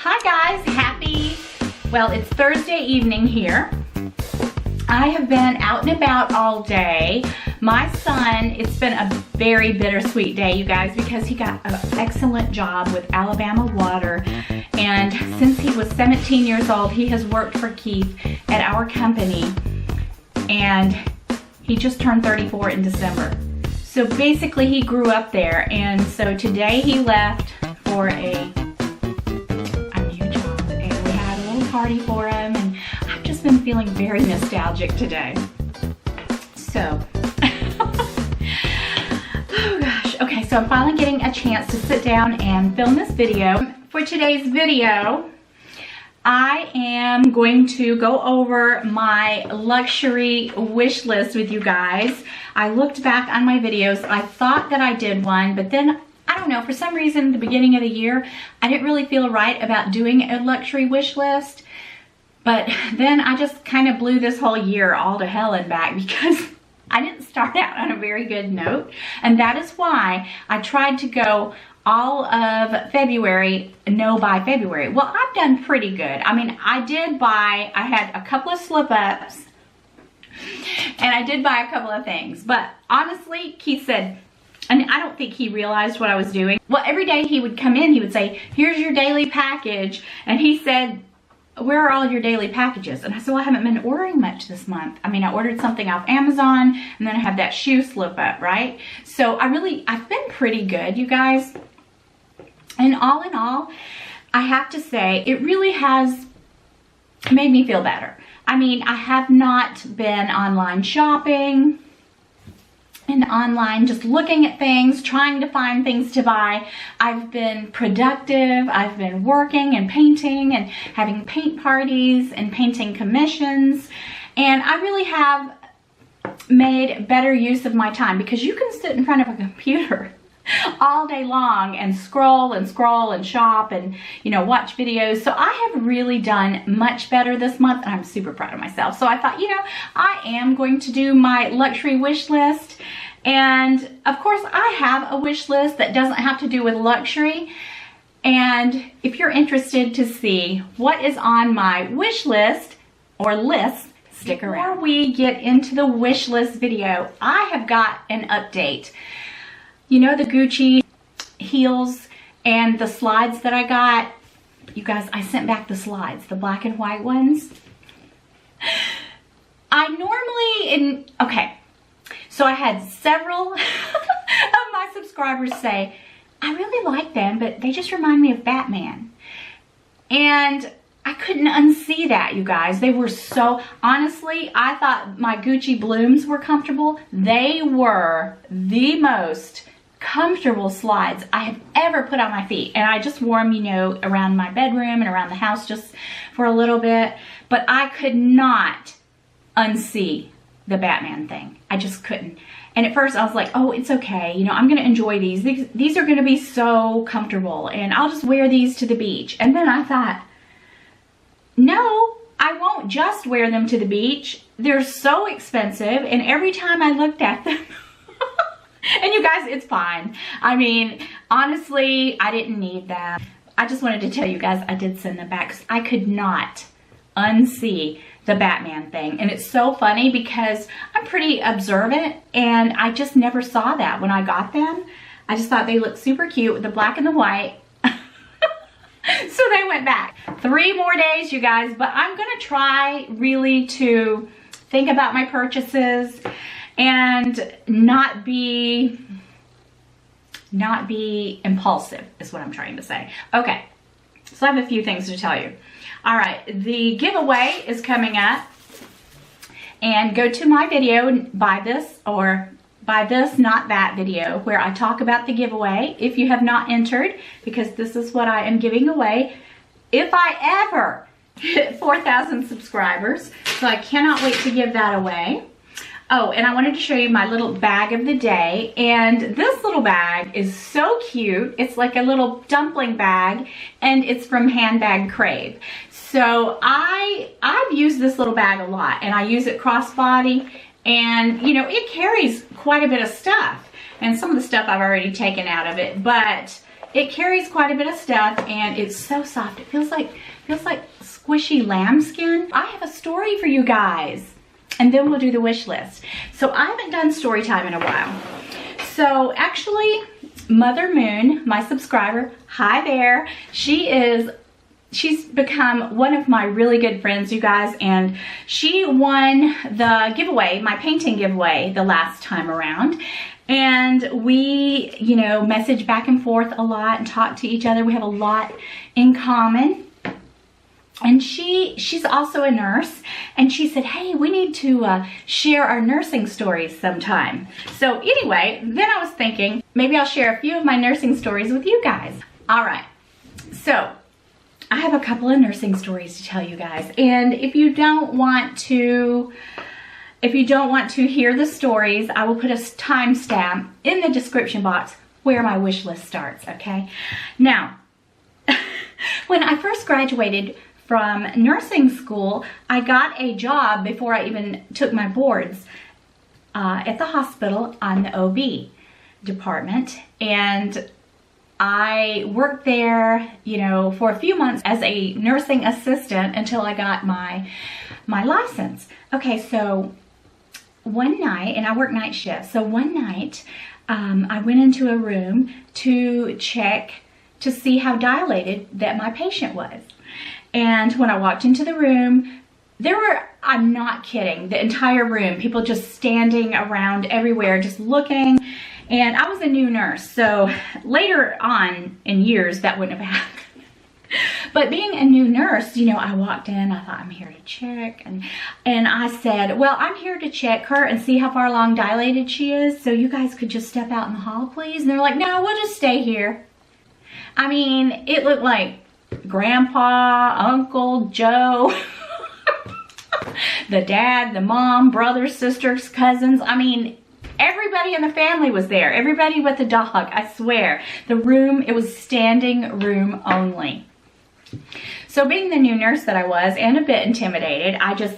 Hi guys, it's Thursday evening here. I have been out and about all day. My son, it's been a very bittersweet day, you guys, because he got an excellent job with Alabama Water. And since he was 17 years old, he has worked for Keith at our company. And he just turned 34 in December. So basically he grew up there. And so today he left for a new job. And we had a little party for him. And I've just been feeling very nostalgic today. So, oh gosh. Okay, so I'm finally getting a chance to sit down and film this video. For today's video, I am going to go over my luxury wish list with you guys. I looked back on my videos. I thought that I did one, but then, I don't know, for some reason, at the beginning of the year, I didn't really feel right about doing a luxury wish list. But then I just kind of blew this whole year all to hell and back because I didn't start out on a very good note. And that is why I tried to go all of February, no by February. Well, I've done pretty good. I mean, I had a couple of slip-ups and I did buy a couple of things. But honestly, Keith said, and I don't think he realized what I was doing. Well, every day he would come in, he would say, here's your daily package. And he said, where are all your daily packages? And I said, well, I haven't been ordering much this month. I mean, I ordered something off Amazon and then I have that shoe slip up, right? So I've been pretty good, you guys. And all in all, I have to say, it really has made me feel better. I mean, I have not been online shopping and online just looking at things, trying to find things to buy. I've been productive. I've been working and painting and having paint parties and painting commissions. And I really have made better use of my time because you can sit in front of a computer all day long and scroll and shop and, you know, watch videos. So I have really done much better this month and I'm super proud of myself. So I thought, you know, I am going to do my luxury wish list. And of course I have a wish list that doesn't have to do with luxury. And if you're interested to see what is on my wish list or list, stick around. Before we get into the wish list video, I have got an update. You know the Gucci heels and the slides that I got? You guys, I sent back the slides, the black and white ones. So I had several of my subscribers say, I really like them, but they just remind me of Batman. And I couldn't unsee that, you guys. They were so, honestly, I thought my Gucci blooms were comfortable. They were the most comfortable slides I have ever put on my feet. And I just wore them, you know, around my bedroom and around the house just for a little bit. But I could not unsee the Batman thing. I just couldn't. And at first I was like, oh, it's okay. You know, I'm going to enjoy these. These are going to be so comfortable and I'll just wear these to the beach. And then I thought, no, I won't just wear them to the beach. They're so expensive. And every time I looked at them, and you guys, it's fine. I mean, honestly, I didn't need that. I just wanted to tell you guys I did send them back because I could not unsee the Batman thing. And it's so funny because I'm pretty observant and I just never saw that when I got them. I just thought they looked super cute with the black and the white. So they went back. 3 more days, you guys, but I'm gonna try really to think about my purchases and not be impulsive is what I'm trying to say. Okay, so I have a few things to tell you. All right, the giveaway is coming up. And go to my video and buy this, or buy this, not that video, where I talk about the giveaway if you have not entered, because this is what I am giving away if I ever hit 4,000 subscribers. So I cannot wait to give that away. Oh, and I wanted to show you my little bag of the day. And this little bag is so cute. It's like a little dumpling bag, and it's from Handbag Crave. So I've used this little bag a lot, and I use it crossbody, and you know, it carries quite a bit of stuff. And some of the stuff I've already taken out of it, but it carries quite a bit of stuff, and it's so soft. It feels like squishy lambskin. I have a story for you guys, and then we'll do the wish list. So I haven't done story time in a while. So actually, Mother Moon, my subscriber, hi there. She's become one of my really good friends, you guys, and she won the giveaway, my painting giveaway, the last time around. And we, you know, message back and forth a lot and talk to each other. We have a lot in common. And she's also a nurse, and she said, hey, we need to share our nursing stories sometime. So anyway, then I was thinking, maybe I'll share a few of my nursing stories with you guys. All right, so I have a couple of nursing stories to tell you guys. And if you don't want to hear the stories, I will put a timestamp in the description box where my wish list starts, okay? Now, when I first graduated from nursing school, I got a job before I even took my boards at the hospital on the OB department, and I worked there, you know, for a few months as a nursing assistant until I got my license. Okay, so one night, and I work night shift, so one night I went into a room to check to see how dilated that my patient was. And when I walked into the room, there were, I'm not kidding, the entire room, people just standing around everywhere, just looking. And I was a new nurse, so later on in years, that wouldn't have happened. But being a new nurse, you know, I walked in, I thought, I'm here to check. And I said, well, I'm here to check her and see how far along dilated she is, so you guys could just step out in the hall, please. And they're like, no, we'll just stay here. I mean, it looked like Grandpa, Uncle, Joe, the dad, the mom, brothers, sisters, cousins. I mean, everybody in the family was there. Everybody but the dog, I swear. The room, it was standing room only. So being the new nurse that I was and a bit intimidated, I just,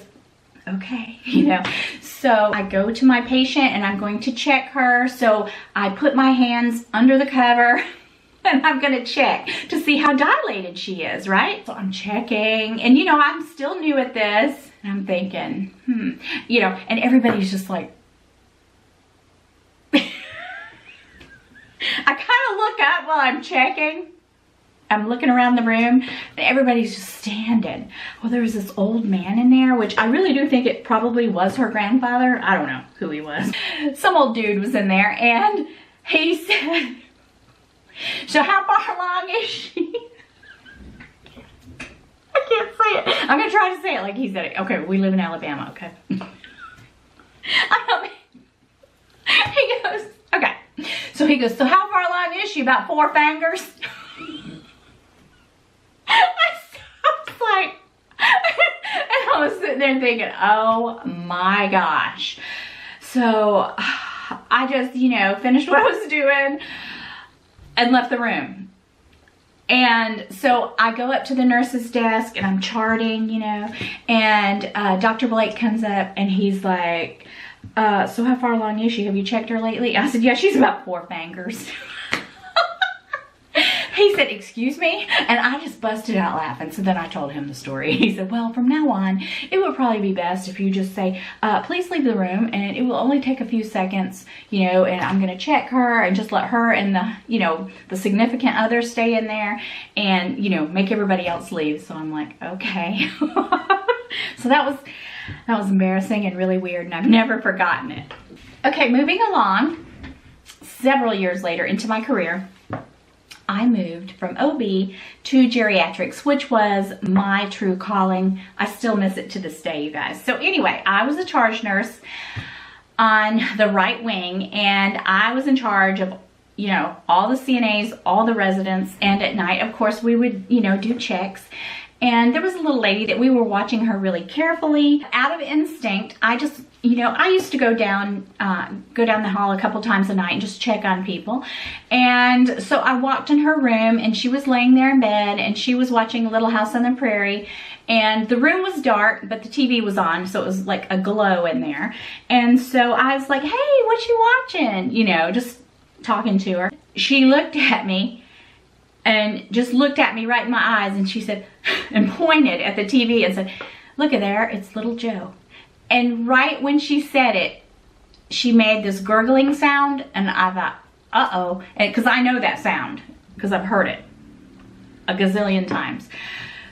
okay, you know. So I go to my patient and I'm going to check her. So I put my hands under the cover and I'm gonna check to see how dilated she is, right? So I'm checking, and you know, I'm still new at this, and I'm thinking, you know, and everybody's just like, I kind of look up while I'm checking. I'm looking around the room, and everybody's just standing. Well, there was this old man in there, which I really do think it probably was her grandfather. I don't know who he was. Some old dude was in there, and he said, so how far along is she? I can't say it. I'm gonna try to say it like he said it. Okay, we live in Alabama, okay? He goes, okay. So he goes, so how far along is she? About 4 fingers? I was like, and I was sitting there thinking, oh my gosh. So I just, you know, finished what I was doing and left the room. And so I go up to the nurse's desk and I'm charting, you know, and Dr. Blake comes up and he's like, so how far along is she? Have you checked her lately? I said, yeah, she's about 4 fingers. He said, excuse me? And I just busted out laughing. So then I told him the story. He said, well, from now on, it would probably be best if you just say, please leave the room, and it will only take a few seconds, you know, and I'm going to check her and just let her and the, you know, the significant other stay in there and, you know, make everybody else leave. So I'm like, okay. So that was embarrassing and really weird, and I've never forgotten it. Okay, moving along, several years later into my career, I moved from OB to geriatrics, which was my true calling. I still miss it to this day, you guys. So anyway, I was a charge nurse on the right wing, and I was in charge of, you know, all the CNAs, all the residents, and at night, of course, we would, you know, do checks. And there was a little lady that we were watching her really carefully. Out of instinct, I just, you know, I used to go down the hall a couple times a night and just check on people. And so I walked in her room, and she was laying there in bed, and she was watching Little House on the Prairie. And the room was dark, but the TV was on, so it was like a glow in there. And so I was like, hey, what you watching? You know, just talking to her. She looked at me, and just looked at me right in my eyes, and she said, and pointed at the TV and said, "Look at there, it's little Joe." And right when she said it, she made this gurgling sound, and I thought, uh-oh, because I know that sound, because I've heard it a gazillion times.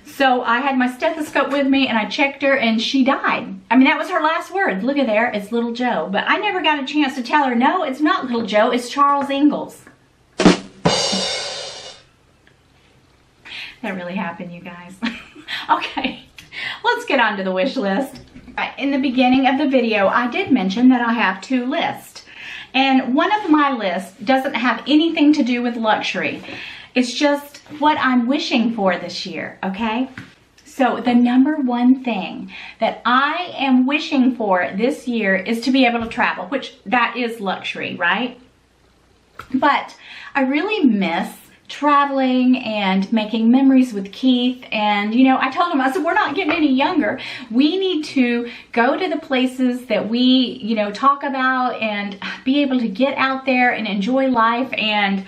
So I had my stethoscope with me, and I checked her, and she died. I mean, that was her last words. "Look at there, it's little Joe." But I never got a chance to tell her, no, it's not little Joe, it's Charles Ingalls. That really happened, you guys. Okay, let's get on to the wish list. In the beginning of the video, I did mention that I have 2 lists. And one of my lists doesn't have anything to do with luxury. It's just what I'm wishing for this year, okay? So the number one thing that I am wishing for this year is to be able to travel, which that is luxury, right? But I really miss traveling and making memories with Keith. And you know, I told him, I said, we're not getting any younger. We need to go to the places that we, you know, talk about and be able to get out there and enjoy life and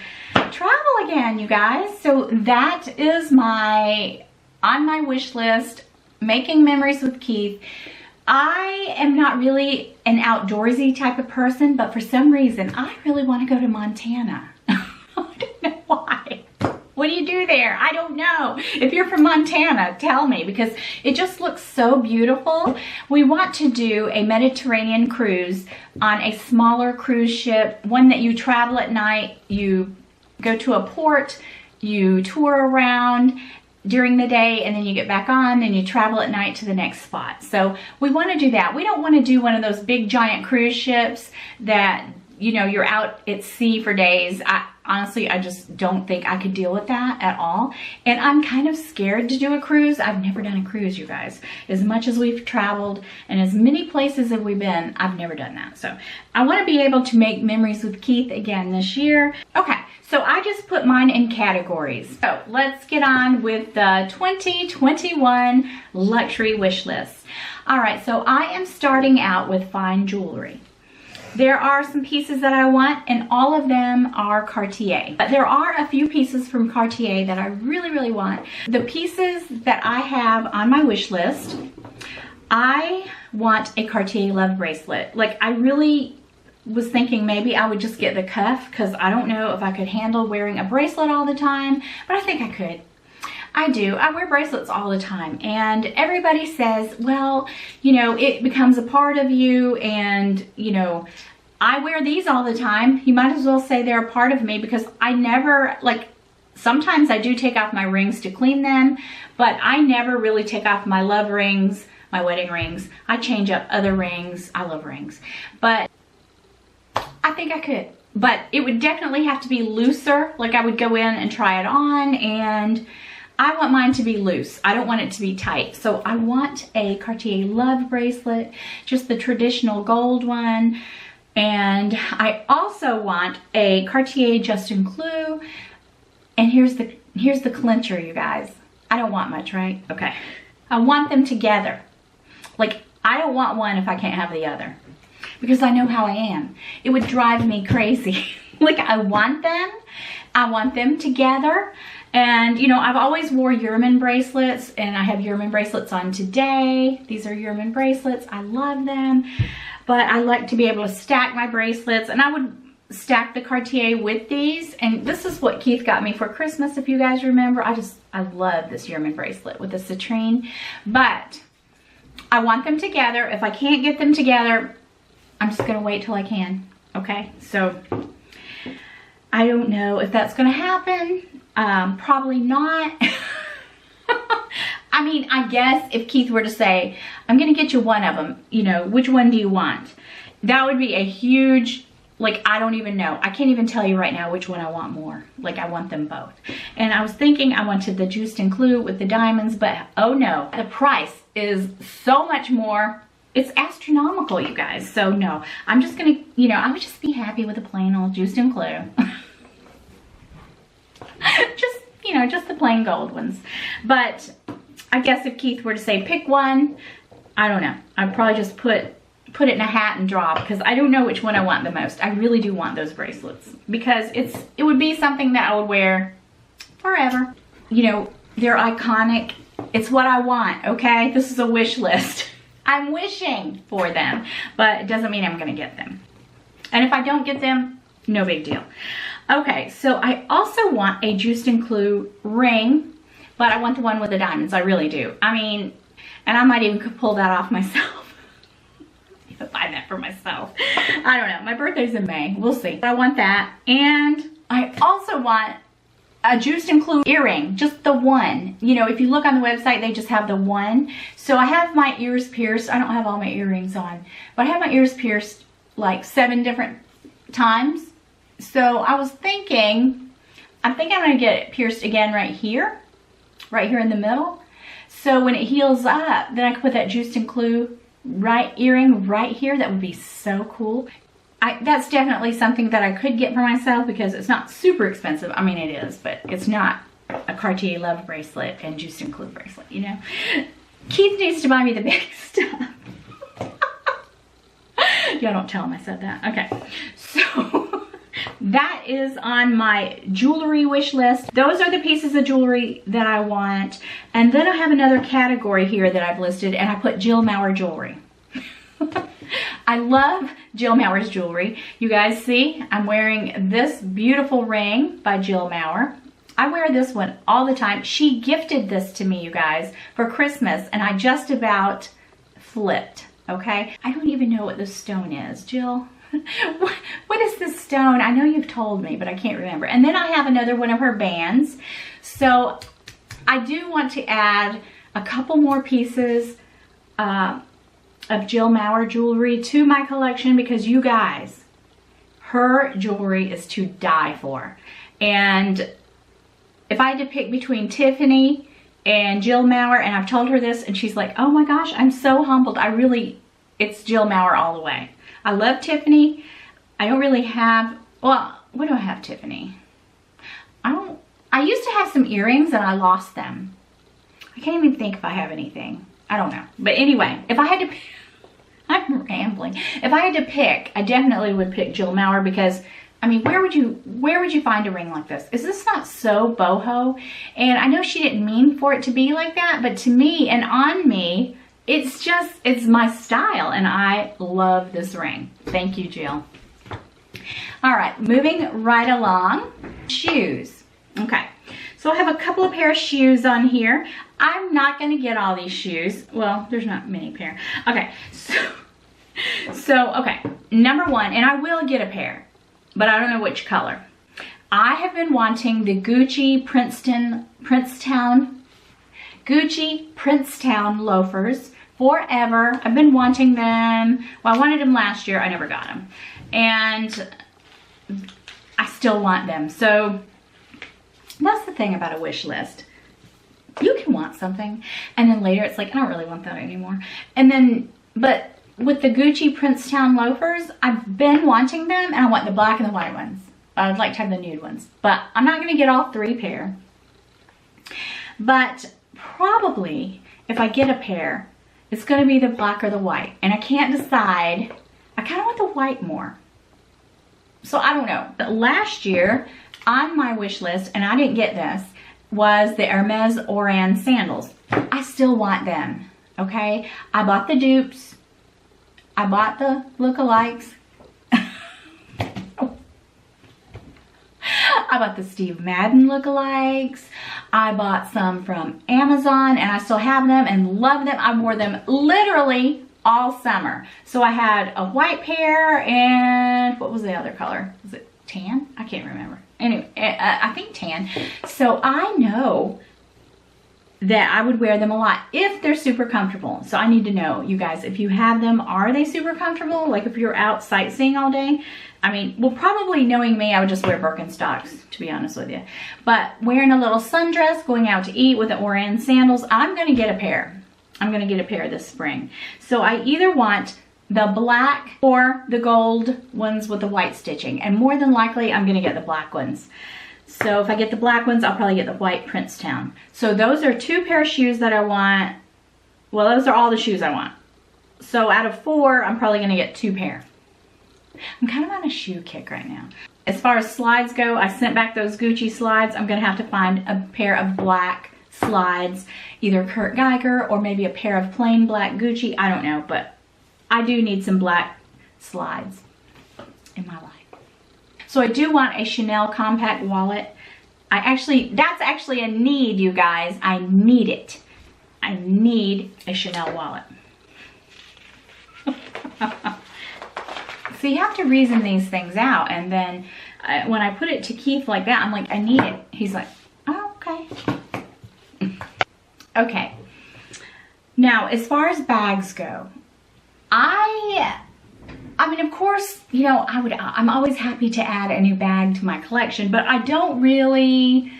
travel again, you guys. So that is on my wish list, making memories with Keith. I am not really an outdoorsy type of person, but for some reason, I really want to go to Montana. I don't know why. What do you do there? I don't know. If you're from Montana, tell me, because it just looks so beautiful. We want to do a Mediterranean cruise on a smaller cruise ship, one that you travel at night, you go to a port, you tour around during the day, and then you get back on and you travel at night to the next spot. So we want to do that. We don't want to do one of those big giant cruise ships that, you know, you're out at sea for days. Honestly, I just don't think I could deal with that at all. And I'm kind of scared to do a cruise. I've never done a cruise, you guys. As much as we've traveled and as many places have we been, I've never done that. So I want to be able to make memories with Keith again this year. Okay, so I just put mine in categories. So let's get on with the 2021 luxury wish list. All right, so I am starting out with fine jewelry. There are some pieces that I want, and all of them are Cartier. But there are a few pieces from Cartier that I really, really want. The pieces that I have on my wish list, I want a Cartier love bracelet. Like, I really was thinking maybe I would just get the cuff, because I don't know if I could handle wearing a bracelet all the time, but I think I could. I do. I wear bracelets all the time, and everybody says, well, you know, it becomes a part of you, and, you know, I wear these all the time. You might as well say they're a part of me, because I never, like, sometimes I do take off my rings to clean them, but I never really take off my love rings, my wedding rings. I change up other rings. I love rings, but I think I could. But it would definitely have to be looser. Like, I would go in and try it on, and I want mine to be loose. I don't want it to be tight. So I want a Cartier love bracelet, just the traditional gold one. And I also want a Cartier Justin Clou. And here's the clincher, you guys. I don't want much, right? Okay. I want them together. Like, I don't want one if I can't have the other, because I know how I am. It would drive me crazy. Like, I want them together. And, you know, I've always wore Yerman bracelets, and I have Yerman bracelets on today. These are Yerman bracelets. I love them. But I like to be able to stack my bracelets, and I would stack the Cartier with these. And this is what Keith got me for Christmas, if you guys remember. I love this Yerman bracelet with the citrine. But I want them together. If I can't get them together, I'm just going to wait till I can. Okay? So I don't know if that's going to happen. Probably not. I mean, I guess if Keith were to say, I'm going to get you one of them, you know, which one do you want? That would be a huge, like, I don't even know. I can't even tell you right now which one I want more. Like, I want them both. And I was thinking I wanted the Justin Clou with the diamonds, but oh no, the price is so much more. It's astronomical, you guys. So no, I'm just going to, you know, I would just be happy with a plain old Justin Clou. Just, you know, just the plain gold ones. But I guess if Keith were to say pick one, I don't know. I'd probably just put it in a hat and draw, because I don't know which one I want the most. I really do want those bracelets, because it would be something that I would wear forever. You know, they're iconic. It's what I want, okay? This is a wish list. I'm wishing for them, but it doesn't mean I'm gonna get them. And if I don't get them, no big deal. Okay, so I also want a Juste and Clou ring, but I want the one with the diamonds, I really do. I mean, and I might even pull that off myself. Buy that for myself. I don't know, my birthday's in May, we'll see. But I want that, and I also want a Juste and Clou earring, just the one. You know, if you look on the website, they just have the one. So I have my ears pierced. I don't have all my earrings on, but I have my ears pierced like 7 different times. So I was thinking, I'm gonna get it pierced again right here in the middle. So when it heals up, then I can put that Juste and Clou earring right here. That would be so cool. That's definitely something that I could get for myself because it's not super expensive. I mean, it is, but it's not a Cartier Love bracelet and Juste and Clou bracelet, you know? Keith needs to buy me the big stuff. Y'all don't tell him I said that. Okay, so that is on my jewelry wish list. Those are the pieces of jewelry that I want. And then I have another category here that I've listed, and I put Jill Maurer jewelry. I love Jill Maurer's jewelry. You guys see, I'm wearing this beautiful ring by Jill Maurer. I wear this one all the time. She gifted this to me, you guys, for Christmas, and I just about flipped, okay? I don't even know what this stone is, Jill. What is this stone? I know you've told me, but I can't remember. And then I have another one of her bands. So I do want to add a couple more pieces of Jill Maurer jewelry to my collection because you guys, her jewelry is to die for. And if I had to pick between Tiffany and Jill Maurer, and I've told her this and she's like, oh my gosh, I'm so humbled. It's Jill Maurer all the way. I love Tiffany. I don't really have, well, what do I have, Tiffany? I used to have some earrings and I lost them. I can't even think if I have anything. I don't know. But anyway, if I had to, I'm rambling. If I had to pick, I definitely would pick Jill Maurer because, I mean, where would you find a ring like this? Is this not so boho? And I know she didn't mean for it to be like that, but to me and on me, it's my style and I love this ring. Thank you, Jill. All right, moving right along. Shoes. Okay, so I have a couple of pair of shoes on here. I'm not gonna get all these shoes. Well, there's not many pair. Okay, so okay, number one, and I will get a pair, but I don't know which color. I have been wanting the Gucci Princetown loafers forever. I've been wanting them. Well, I wanted them last year. I never got them. And I still want them. So that's the thing about a wish list. You can want something and then later it's like, I don't really want that anymore. And then, but with the Gucci Princetown loafers, I've been wanting them and I want the black and the white ones. I'd like to have the nude ones, but I'm not gonna get all 3 pair. But probably if I get a pair, it's gonna be the black or the white. And I can't decide. I kinda want the white more. So I don't know. But last year on my wish list, and I didn't get this, was the Hermes Oran sandals. I still want them, okay? I bought the dupes. I bought the lookalikes. I bought the Steve Madden lookalikes. I bought some from Amazon and I still have them and love them. I wore them literally all summer. So I had a white pair and what was the other color? Was it tan? I can't remember. Anyway, I think tan. So I know that I would wear them a lot if they're super comfortable. So I need to know, you guys, if you have them, are they super comfortable? Like if you're out sightseeing all day? I mean, well, probably knowing me, I would just wear Birkenstocks, to be honest with you. But wearing a little sundress, going out to eat with the Oran sandals, I'm gonna get a pair. I'm gonna get a pair this spring. So I either want the black or the gold ones with the white stitching. And more than likely, I'm gonna get the black ones. So if I get the black ones, I'll probably get the white Princetown. So those are 2 pair of shoes that I want. Well, those are all the shoes I want. So out of 4, I'm probably gonna get 2 pair. I'm kind of on a shoe kick right now. as far as slides go, I sent back those Gucci slides. I'm gonna have to find a pair of black slides, either Kurt Geiger or maybe a pair of plain black Gucci. I don't know, but I do need some black slides in my life. So I do want a Chanel compact wallet. That's actually a need, you guys. I need it. I need a Chanel wallet. So you have to reason these things out, and then when I put it to Keith like that, I'm like, I need it. He's like, oh, okay. Okay. Now, as far as bags go, I mean, of course, you know, I'm always happy to add a new bag to my collection, but I don't really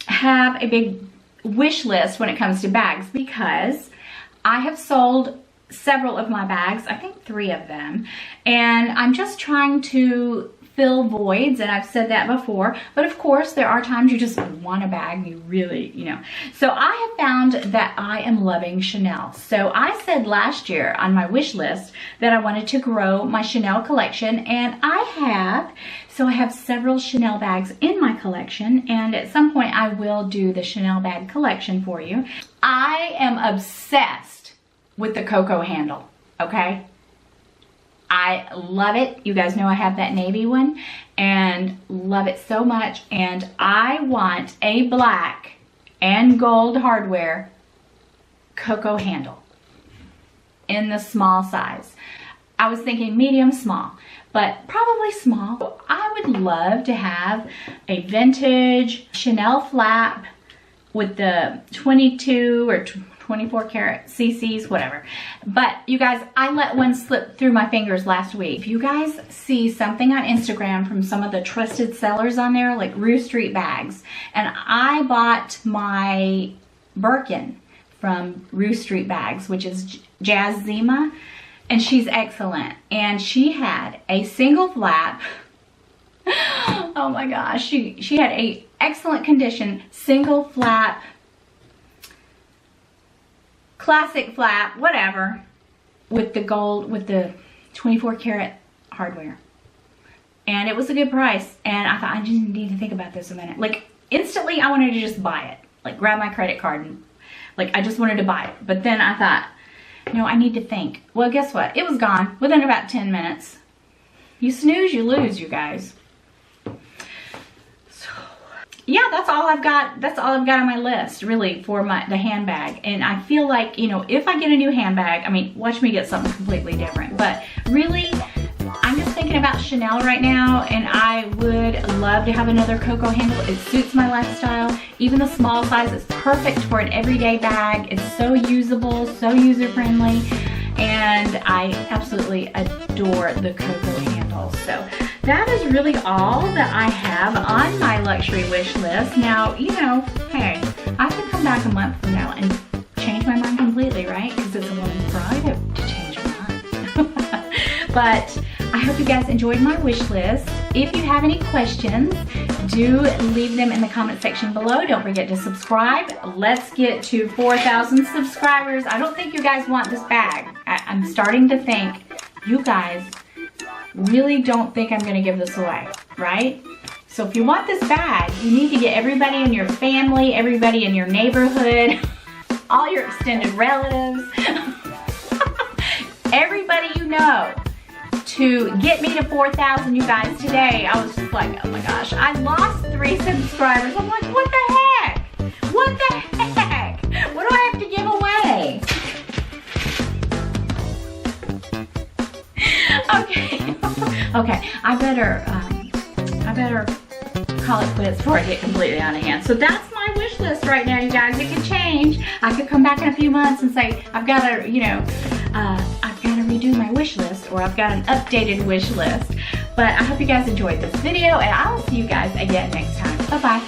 have a big wish list when it comes to bags, because I have sold several of my bags, I think 3 of them, and I'm just trying to fill voids, and I've said that before, but of course there are times you just want a bag, you really, you know. So I have found that I am loving Chanel. So I said last year on my wish list that I wanted to grow my Chanel collection, and I have. So I have several Chanel bags in my collection, and at some point I will do the Chanel bag collection for you. I am obsessed with the Coco handle, okay? I love it. You guys know I have that navy one and love it so much. And I want a black and gold hardware Coco handle in the small size. I was thinking medium small, but probably small. I would love to have a vintage Chanel flap with the 22 or 24 karat CCs, whatever. But you guys, I let one slip through my fingers last week. If you guys see something on Instagram from some of the trusted sellers on there, like Rue Street Bags, and I bought my Birkin from Rue Street Bags, which is Jazz Zima, and she's excellent. And she had a single flap. Oh my gosh, she had a excellent condition single flap, classic flap, whatever, with the gold, with the 24 karat hardware. And it was a good price. And I thought, I just need to think about this a minute. Like, instantly I wanted to just buy it. Like, grab my credit card and, like, I just wanted to buy it. But then I thought, no, I need to think. Well, guess what? It was gone within about 10 minutes. You snooze, you lose, you guys. Yeah, that's all I've got. That's all I've got on my list, really, for the handbag. And I feel like, you know, if I get a new handbag, I mean, watch me get something completely different. But really, I'm just thinking about Chanel right now, and I would love to have another Coco handle. It suits my lifestyle. Even the small size is perfect for an everyday bag. It's so usable, so user-friendly, and I absolutely adore the Coco handle. So that is really all that I have on my luxury wish list. Now, you know, hey, I could come back a month from now and change my mind completely, right? Because it's a woman's pride to change your mind. But I hope you guys enjoyed my wish list. If you have any questions, do leave them in the comment section below. Don't forget to subscribe. Let's get to 4,000 subscribers. I don't think you guys want this bag. I'm starting to think you guys really don't think I'm going to give this away, right? So if you want this bag, you need to get everybody in your family, everybody in your neighborhood, all your extended relatives, everybody you know, to get me to 4,000, you guys. Today, I was just like, oh my gosh, I lost 3 subscribers. I'm like, what the heck? What the heck? What do I have to give away? Okay, okay, I better call it quits before I get completely out of hand. So that's my wish list right now, you guys. It could change. I could come back in a few months and say, I've got to, you know, I've got to redo my wish list, or I've got an updated wish list. But I hope you guys enjoyed this video, and I will see you guys again next time. Bye-bye.